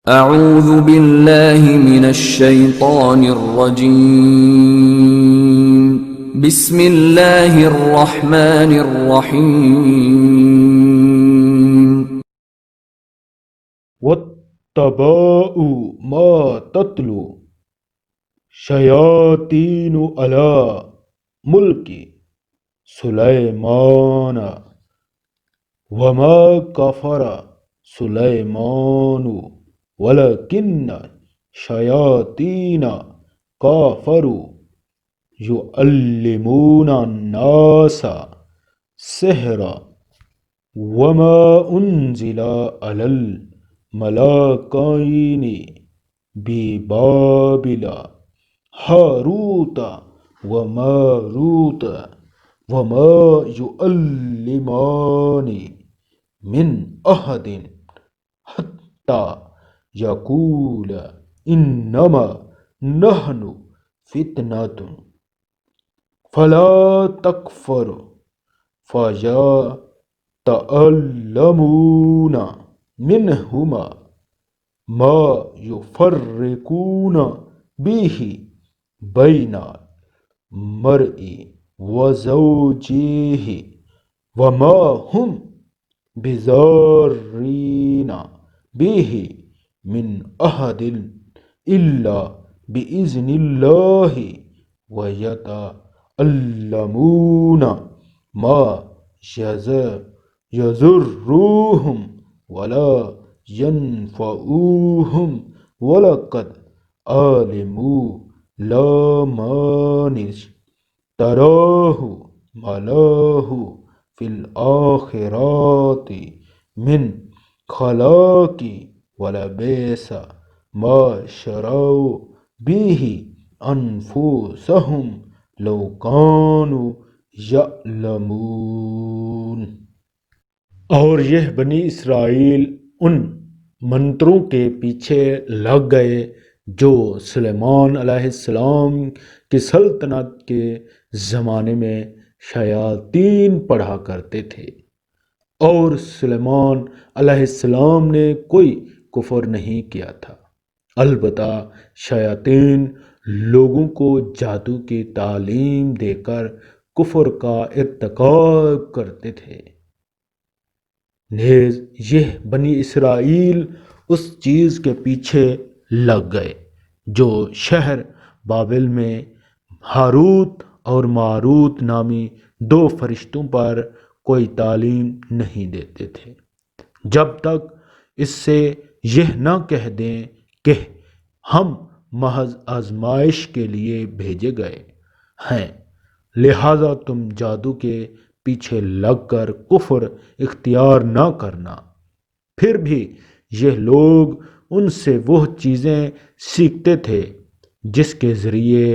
اعوذ باللہ من الشیطان الرجیم بسم اللہ الرحمن الرحیم واتبعوا ما تتلو شیاطین علی ملک سلیمان وما کفر سلیمان ولکن شیاطین کفروا یعلمون الناس السحر وما انزل علی الملکین ببابل ہاروت وماروت وما يعلمان من أحد حتى يقول إنما نحن فتنة فلا تكفر فيتعلمون منهما ما يفرقون به بين المرء وزوجه وما هم بضارين به من أحد إلا بإذن الله ويتعلمون ما يضرهم ولا ينفعوهم ولقد علموا لمن اشتراه ما له في الآخرة من خلاق ولبئس ما شروا به أنفسهم لو كانوا يعلمون۔ اور یہ بنی اسرائیل ان منتروں کے پیچھے لگ گئے جو سلیمان علیہ السلام کی سلطنت کے زمانے میں شیاطین پڑھا کرتے تھے، اور سلیمان علیہ السلام نے کوئی کفر نہیں کیا تھا، البتہ شیاطین لوگوں کو جادو کی تعلیم دے کر کفر کا ارتکاب کرتے تھے۔ نیز یہ بنی اسرائیل اس چیز کے پیچھے لگ گئے جو شہر بابل میں ہاروت اور ماروت نامی دو فرشتوں پر کوئی تعلیم نہیں دیتے تھے جب تک اس سے یہ نہ کہہ دیں کہ ہم محض آزمائش کے لیے بھیجے گئے ہیں، لہذا تم جادو کے پیچھے لگ کر کفر اختیار نہ کرنا۔ پھر بھی یہ لوگ ان سے وہ چیزیں سیکھتے تھے جس کے ذریعے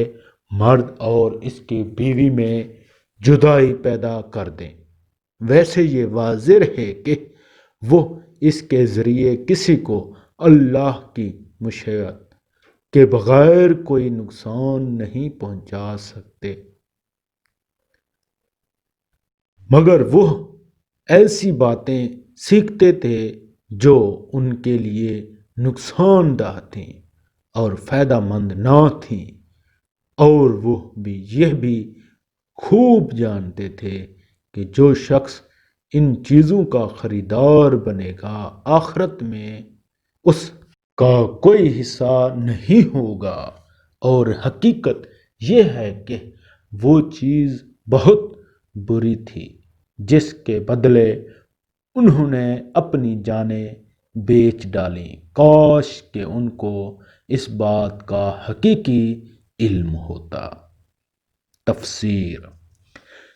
مرد اور اس کی بیوی میں جدائی پیدا کر دیں۔ ویسے یہ واضح ہے کہ وہ اس کے ذریعے کسی کو اللہ کی مشیت کے بغیر کوئی نقصان نہیں پہنچا سکتے، مگر وہ ایسی باتیں سیکھتے تھے جو ان کے لیے نقصان دہ تھیں اور فائدہ مند نہ تھیں، اور وہ یہ بھی خوب جانتے تھے کہ جو شخص ان چیزوں کا خریدار بنے گا آخرت میں اس کا کوئی حصہ نہیں ہوگا، اور حقیقت یہ ہے کہ وہ چیز بہت بری تھی جس کے بدلے انہوں نے اپنی جانیں بیچ ڈالیں۔ کاش کہ ان کو اس بات کا حقیقی علم ہوتا۔ تفسیر۔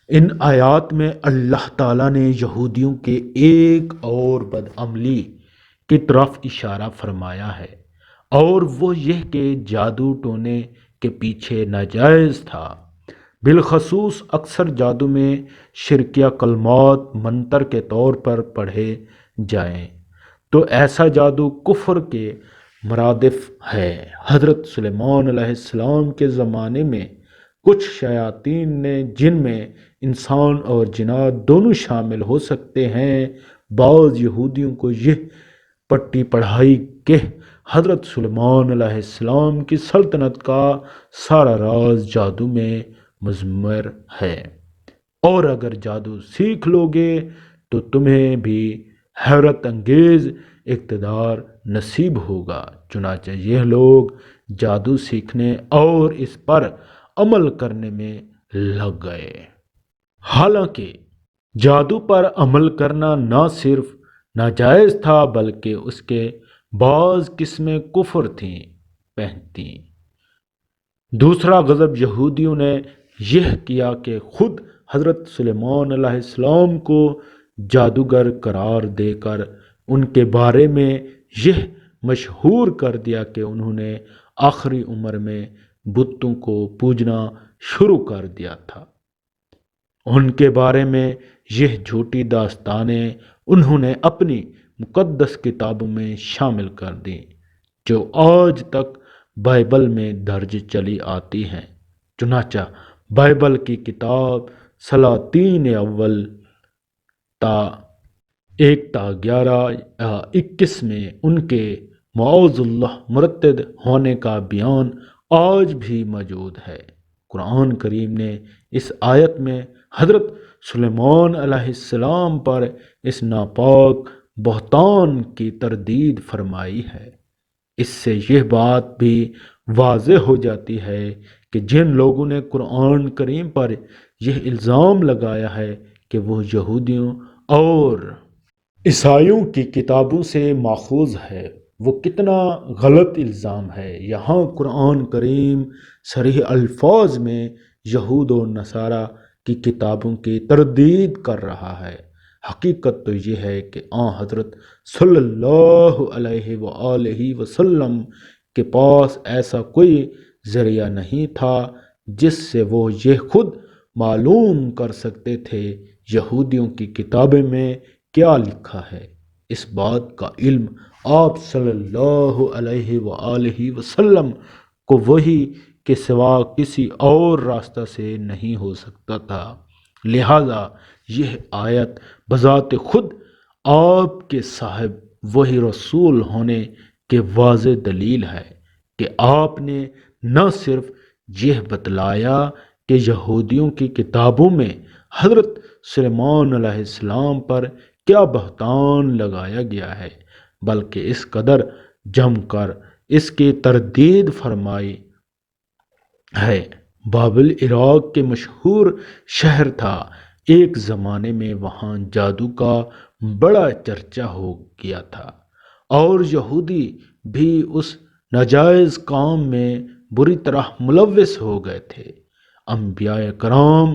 ان آیات میں اللہ تعالیٰ نے یہودیوں کے ایک اور بدعملی کی طرف اشارہ فرمایا ہے، اور وہ یہ کہ جادو ٹونے کے پیچھے ناجائز تھا، بالخصوص اکثر جادو میں شرکیہ کلمات منتر کے طور پر پڑھے جائیں تو ایسا جادو کفر کے مرادف ہے۔ حضرت سلیمان علیہ السلام کے زمانے میں کچھ شیاطین نے جن میں انسان اور جنات دونوں شامل ہو سکتے ہیں، بعض یہودیوں کو یہ پٹی پڑھائی کہ حضرت سلیمان علیہ السلام کی سلطنت کا سارا راز جادو میں مضمر ہے، اور اگر جادو سیکھ لو گے تو تمہیں بھی حیرت انگیز اقتدار نصیب ہوگا۔ چنانچہ یہ لوگ جادو سیکھنے اور اس پر عمل کرنے میں لگ گئے۔ حالانکہ جادو پر عمل کرنا نہ صرف ناجائز تھا بلکہ اس کے بعض قسمیں کفر تھیں پہنتی۔ دوسرا غضب یہودیوں نے یہ کیا کہ خود حضرت سلیمان علیہ السلام کو جادوگر قرار دے کر ان کے بارے میں یہ مشہور کر دیا کہ انہوں نے آخری عمر میں بتوں کو پوجنا شروع کر دیا تھا۔ ان کے بارے میں یہ جھوٹی داستانیں انہوں نے اپنی مقدس کتابوں میں شامل کر دیں جو آج تک بائبل میں درج چلی آتی ہیں۔ چنانچہ بائبل کی کتاب سلاطین اول تا 1-11 یا 21 میں ان کے معاذ اللہ مرتد ہونے کا بیان آج بھی موجود ہے۔ قرآن کریم نے اس آیت میں حضرت سلیمان علیہ السلام پر اس ناپاک بہتان کی تردید فرمائی ہے۔ اس سے یہ بات بھی واضح ہو جاتی ہے کہ جن لوگوں نے قرآن کریم پر یہ الزام لگایا ہے کہ وہ یہودیوں اور عیسائیوں کی کتابوں سے ماخوذ ہے، وہ کتنا غلط الزام ہے۔ یہاں قرآن کریم صریح الفاظ میں یہود و نصارہ کی کتابوں کی تردید کر رہا ہے۔ حقیقت تو یہ ہے کہ حضرت صلی اللہ علیہ وآلہ وسلم کے پاس ایسا کوئی ذریعہ نہیں تھا جس سے وہ یہ خود معلوم کر سکتے تھے یہودیوں کی کتابیں میں کیا لکھا ہے۔ اس بات کا علم آپ صلی اللہ علیہ وآلہ وسلم کو وحی کے سوا کسی اور راستہ سے نہیں ہو سکتا تھا۔ لہذا یہ آیت بذات خود آپ کے صاحب وحی رسول ہونے کے واضح دلیل ہے کہ آپ نے نہ صرف یہ بتلایا کہ یہودیوں کی کتابوں میں حضرت سلیمان علیہ السلام پر کیا بہتان لگایا گیا ہے، بلکہ اس قدر جم کر اس کی تردید فرمائی ہے۔ بابل عراق کے مشہور شہر تھا۔ ایک زمانے میں وہاں جادو کا بڑا چرچا ہو گیا تھا اور یہودی بھی اس ناجائز کام میں بری طرح ملوث ہو گئے تھے۔ انبیاء کرام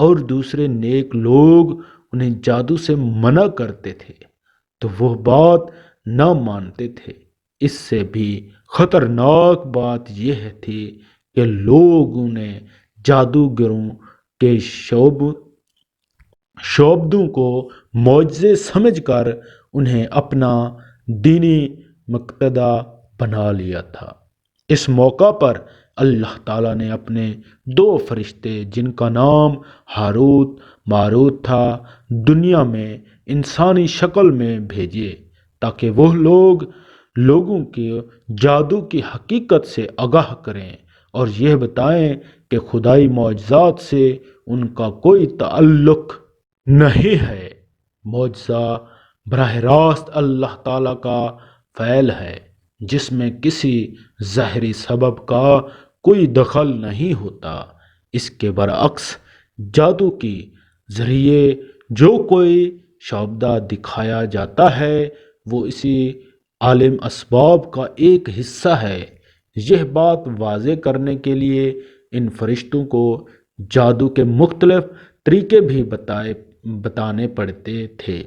اور دوسرے نیک لوگ انہیں جادو سے منع کرتے تھے تو وہ بات نہ مانتے تھے۔ اس سے بھی خطرناک بات یہ تھی کہ لوگوں نے جادوگروں کے شعبدوں کو معجزے سمجھ کر انہیں اپنا دینی مقتدی بنا لیا تھا۔ اس موقع پر اللہ تعالیٰ نے اپنے 2 فرشتے جن کا نام ہاروت ماروت تھا دنیا میں انسانی شکل میں بھیجے تاکہ وہ لوگوں کے جادو کی حقیقت سے آگاہ کریں اور یہ بتائیں کہ خدائی معجزات سے ان کا کوئی تعلق نہیں ہے۔ معجزہ براہ راست اللہ تعالیٰ کا فعل ہے جس میں کسی ظاہری سبب کا کوئی دخل نہیں ہوتا۔ اس کے برعکس جادو کے ذریعے جو کوئی شعبدہ دکھایا جاتا ہے وہ اسی عالم اسباب کا ایک حصہ ہے۔ یہ بات واضح کرنے کے لیے ان فرشتوں کو جادو کے مختلف طریقے بھی بتانے پڑتے تھے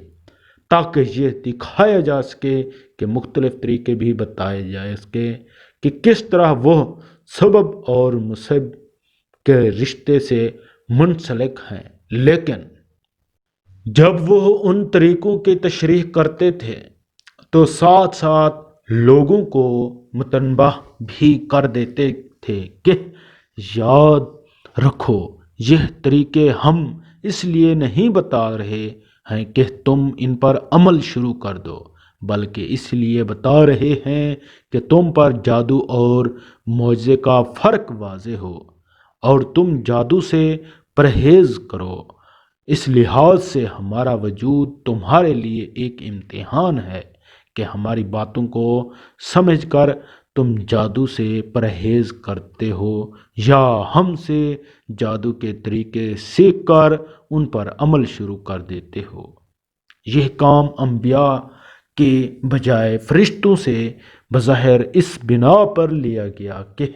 تاکہ یہ دکھایا جا سکے کہ مختلف طریقے بھی بتائے جا سکے کہ کس طرح وہ سبب اور مسبب کے رشتے سے منسلک ہیں۔ لیکن جب وہ ان طریقوں کی تشریح کرتے تھے تو ساتھ ساتھ لوگوں کو متنبہ بھی کر دیتے تھے کہ یاد رکھو یہ طریقے ہم اس لیے نہیں بتا رہے ہیں کہ تم ان پر عمل شروع کر دو بلکہ اس لیے بتا رہے ہیں کہ تم پر جادو اور معجزے کا فرق واضح ہو اور تم جادو سے پرہیز کرو۔ اس لحاظ سے ہمارا وجود تمہارے لیے ایک امتحان ہے کہ ہماری باتوں کو سمجھ کر تم جادو سے پرہیز کرتے ہو یا ہم سے جادو کے طریقے سیکھ کر ان پر عمل شروع کر دیتے ہو۔ یہ کام انبیاء کے بجائے فرشتوں سے بظاہر اس بنا پر لیا گیا کہ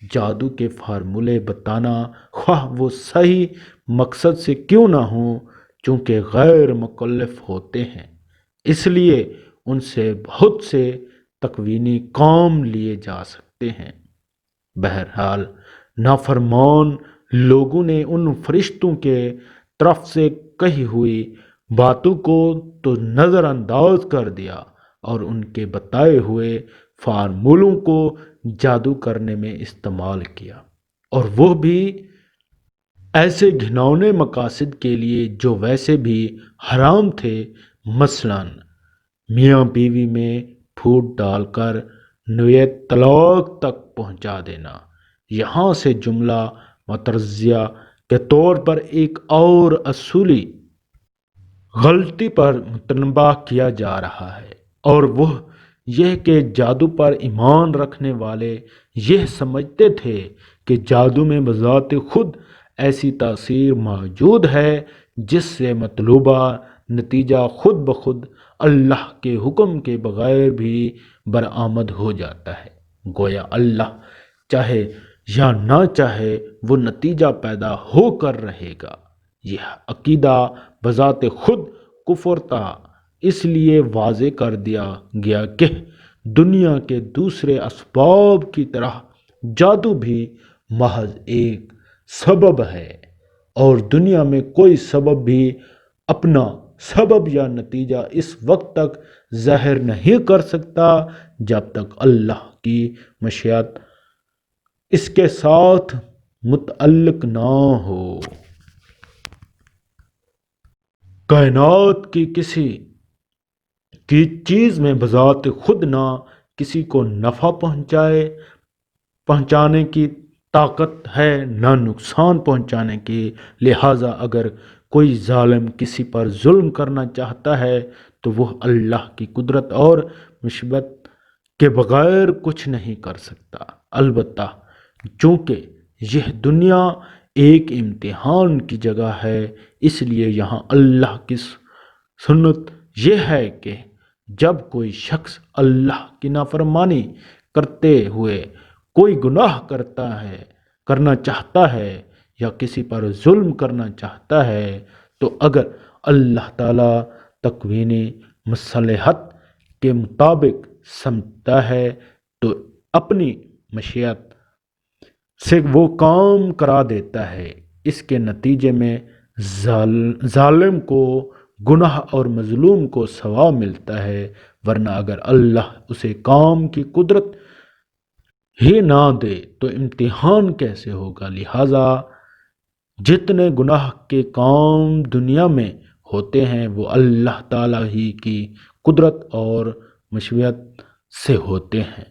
جادو کے فارمولے بتانا خواہ وہ صحیح مقصد سے کیوں نہ ہوں چونکہ غیر مکلف ہوتے ہیں، اس لیے ان سے بہت سے تکوینی کام لیے جا سکتے ہیں۔ بہرحال نافرمان لوگوں نے ان فرشتوں کے طرف سے کہی ہوئی باتوں کو تو نظر انداز کر دیا اور ان کے بتائے ہوئے فارمولوں کو جادو کرنے میں استعمال کیا، اور وہ بھی ایسے گھناؤنے مقاصد کے لیے جو ویسے بھی حرام تھے، مثلاً میاں بیوی میں پھوٹ ڈال کر نوے طلاق تک پہنچا دینا۔ یہاں سے جملہ مترجمہ کے طور پر ایک اور اصولی غلطی پر متنبہ کیا جا رہا ہے، اور وہ یہ کہ جادو پر ایمان رکھنے والے یہ سمجھتے تھے کہ جادو میں بذات خود ایسی تاثیر موجود ہے جس سے مطلوبہ نتیجہ خود بخود اللہ کے حکم کے بغیر بھی برآمد ہو جاتا ہے، گویا اللہ چاہے یا نہ چاہے وہ نتیجہ پیدا ہو کر رہے گا۔ یہ عقیدہ بذات خود کفر تھا، اس لیے واضح کر دیا گیا کہ دنیا کے دوسرے اسباب کی طرح جادو بھی محض ایک سبب ہے، اور دنیا میں کوئی سبب بھی اپنا سبب یا نتیجہ اس وقت تک ظاہر نہیں کر سکتا جب تک اللہ کی مشیت اس کے ساتھ متعلق نہ ہو۔ کائنات کی کسی کی چیز میں بذات خود نہ کسی کو نفع پہنچانے کی طاقت ہے نہ نقصان پہنچانے کی، لہٰذا اگر کوئی ظالم کسی پر ظلم کرنا چاہتا ہے تو وہ اللہ کی قدرت اور مشیت کے بغیر کچھ نہیں کر سکتا۔ البتہ چونکہ یہ دنیا ایک امتحان کی جگہ ہے، اس لیے یہاں اللہ کی سنت یہ ہے کہ جب کوئی شخص اللہ کی نافرمانی کرتے ہوئے کوئی گناہ کرنا چاہتا ہے یا کسی پر ظلم کرنا چاہتا ہے تو اگر اللہ تعالیٰ تکوینی مصلحت کے مطابق سمجھتا ہے تو اپنی مشیت سے وہ کام کرا دیتا ہے۔ اس کے نتیجے میں ظالم کو گناہ اور مظلوم کو ثواب ملتا ہے، ورنہ اگر اللہ اسے کام کی قدرت ہی نہ دے تو امتحان کیسے ہوگا؟ لہٰذا جتنے گناہ کے کام دنیا میں ہوتے ہیں وہ اللہ تعالیٰ ہی کی قدرت اور مشیت سے ہوتے ہیں،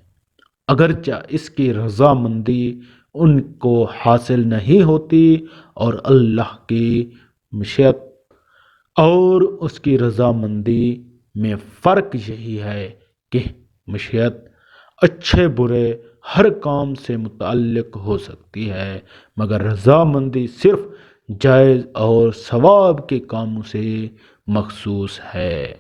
اگرچہ اس کی رضامندی ان کو حاصل نہیں ہوتی، اور اللہ کی مشیت اور اس کی رضامندی میں فرق یہی ہے کہ مشیت اچھے برے ہر کام سے متعلق ہو سکتی ہے، مگر رضامندی صرف جائز اور ثواب کے کاموں سے مخصوص ہے۔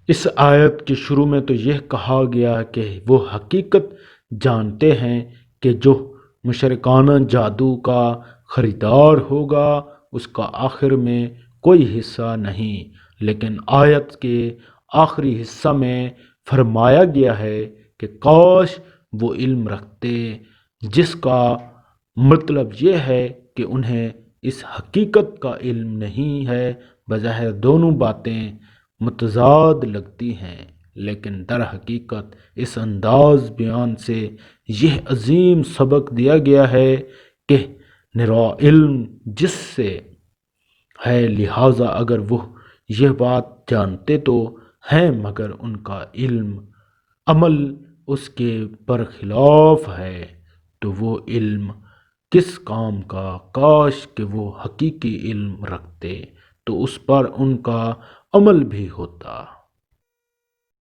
اس آیت کے شروع میں تو یہ کہا گیا کہ وہ حقیقت جانتے ہیں کہ جو مشرکانہ جادو کا خریدار ہوگا اس کا آخر میں کوئی حصہ نہیں، لیکن آیت کے آخری حصہ میں فرمایا گیا ہے کہ کاش وہ علم رکھتے، جس کا مطلب یہ ہے کہ انہیں اس حقیقت کا علم نہیں ہے۔ بظاہر دونوں باتیں متضاد لگتی ہیں، لیکن در حقیقت اس انداز بیان سے یہ عظیم سبق دیا گیا ہے کہ نرا علم جس سے ہے، لہٰذا اگر وہ یہ بات جانتے تو ہیں مگر ان کا علم عمل اس کے برخلاف ہے تو وہ علم کس کام کا؟ کاش کہ وہ حقیقی علم رکھتے تو اس پر ان کا عمل بھی ہوتا۔